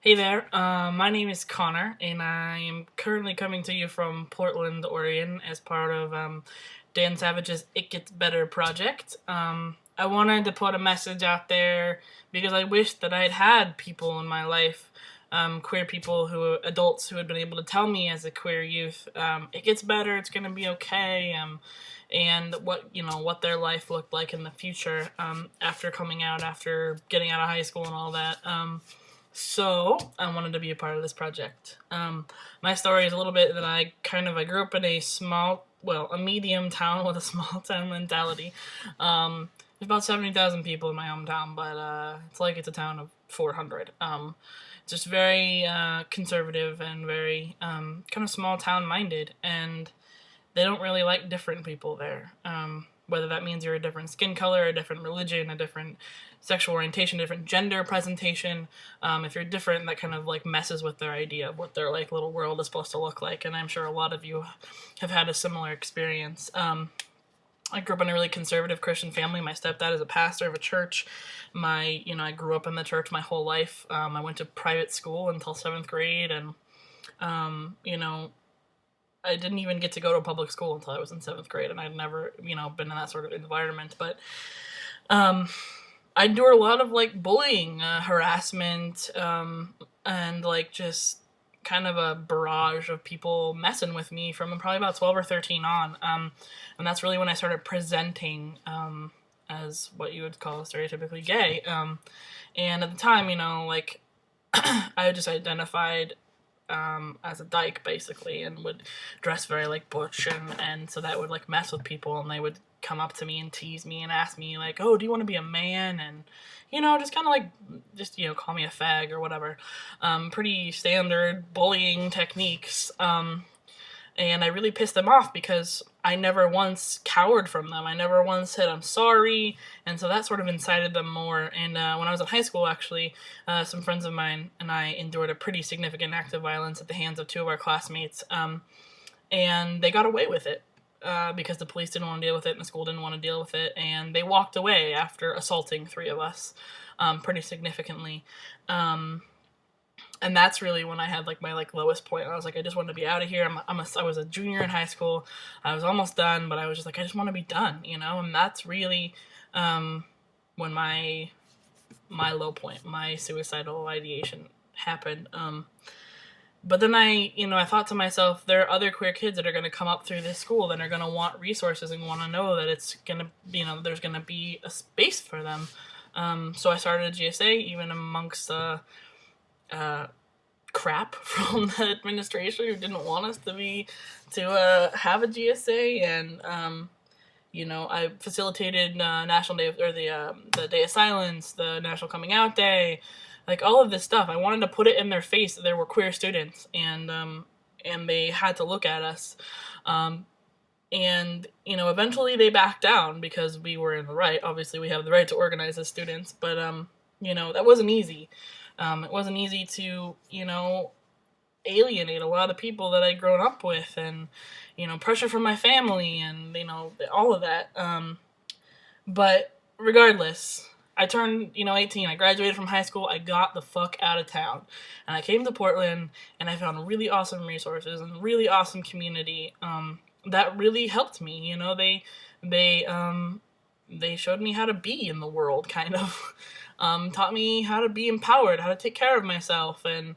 Hey there, my name is Connor, and I am currently coming to you from Portland, Oregon, as part of Dan Savage's It Gets Better project. I wanted to put a message out there because I wish that I had people in my life, queer people, adults who had been able to tell me as a queer youth, it gets better, it's gonna be okay, and what their life looked like in the future after coming out, after getting out of high school and all that. So I wanted to be a part of this project. My story is a little bit that I grew up in a medium town with a small town mentality. There's about 70,000 people in my hometown, but it's like it's a town of 400. Just very conservative and very kind of small town minded, and they don't really like different people there. Whether that means you're a different skin color, a different religion, a different sexual orientation, a different gender presentation. If you're different, that kind of like messes with their idea of what their like little world is supposed to look like. And I'm sure a lot of you have had a similar experience. I grew up in a really conservative Christian family. My stepdad is a pastor of a church. I grew up in the church my whole life. I went to private school until seventh grade, and you know, I didn't even get to go to public school until I was in seventh grade, and I'd never, been in that sort of environment. But um, I endured a lot of like bullying, harassment, and like just kind of a barrage of people messing with me from probably about 12 or 13 on. And that's really when I started presenting as what you would call stereotypically gay. And at the time, I just identified as a dyke basically, and would dress very like butch, and so that would like mess with people, and they would come up to me and tease me and ask me like, oh, do you want to be a man? And just kind of like call me a fag or whatever. Pretty standard bullying techniques. And I really pissed them off because I never once cowered from them. I never once said I'm sorry, and so that sort of incited them more. And when I was in high school, actually, some friends of mine and I endured a pretty significant act of violence at the hands of two of our classmates, and they got away with it because the police didn't want to deal with it and the school didn't want to deal with it, and they walked away after assaulting three of us pretty significantly. And that's really when I had like my like lowest point. I was like, I just want to be out of here. I was a junior in high school. I was almost done, but I was just like, I just want to be done, And that's really when my low point, my suicidal ideation happened. But then I thought to myself, there are other queer kids that are going to come up through this school that are going to want resources and want to know that it's going to, there's going to be a space for them. So I started a GSA, even amongst crap from the administration who didn't want us to have a GSA, and I facilitated National Day or the Day of Silence, the National Coming Out Day, like all of this stuff. I wanted to put it in their face that there were queer students, and they had to look at us. And eventually they backed down because we were in the right. Obviously, we have the right to organize as students, but that wasn't easy. It wasn't easy to, alienate a lot of people that I'd grown up with, and, pressure from my family, and, all of that. But regardless, I turned, 18. I graduated from high school. I got the fuck out of town. And I came to Portland, and I found really awesome resources and really awesome community that really helped me. They showed me how to be in the world, kind of. Taught me how to be empowered, how to take care of myself, and,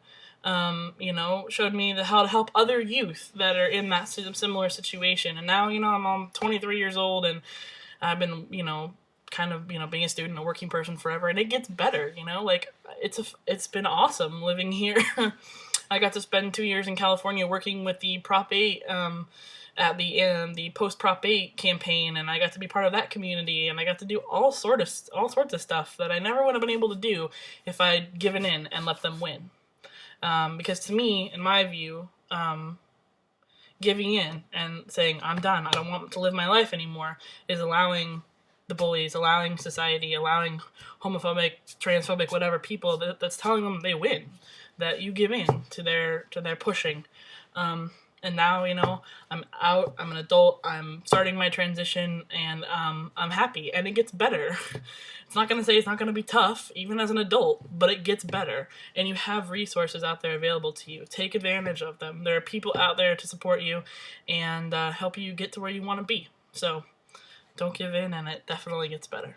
showed me how to help other youth that are in that similar situation. And now, I'm 23 years old, and I've been, being a student, a working person forever, and it gets better, it's been awesome living here. I got to spend 2 years in California working with the Prop 8, at the post Prop 8 campaign, and I got to be part of that community, and I got to do all sorts of stuff that I never would have been able to do if I'd given in and let them win. Because to me, in my view, giving in and saying, I'm done, I don't want to live my life anymore, is allowing the bullies, allowing society, allowing homophobic, transphobic, whatever people that's telling them they win, that you give in to their pushing. And now, you know, I'm out, I'm an adult, I'm starting my transition, and I'm happy, and it gets better. It's not going to say it's not going to be tough, even as an adult, but it gets better. And you have resources out there available to you. Take advantage of them. There are people out there to support you and help you get to where you want to be. So don't give in, and it definitely gets better.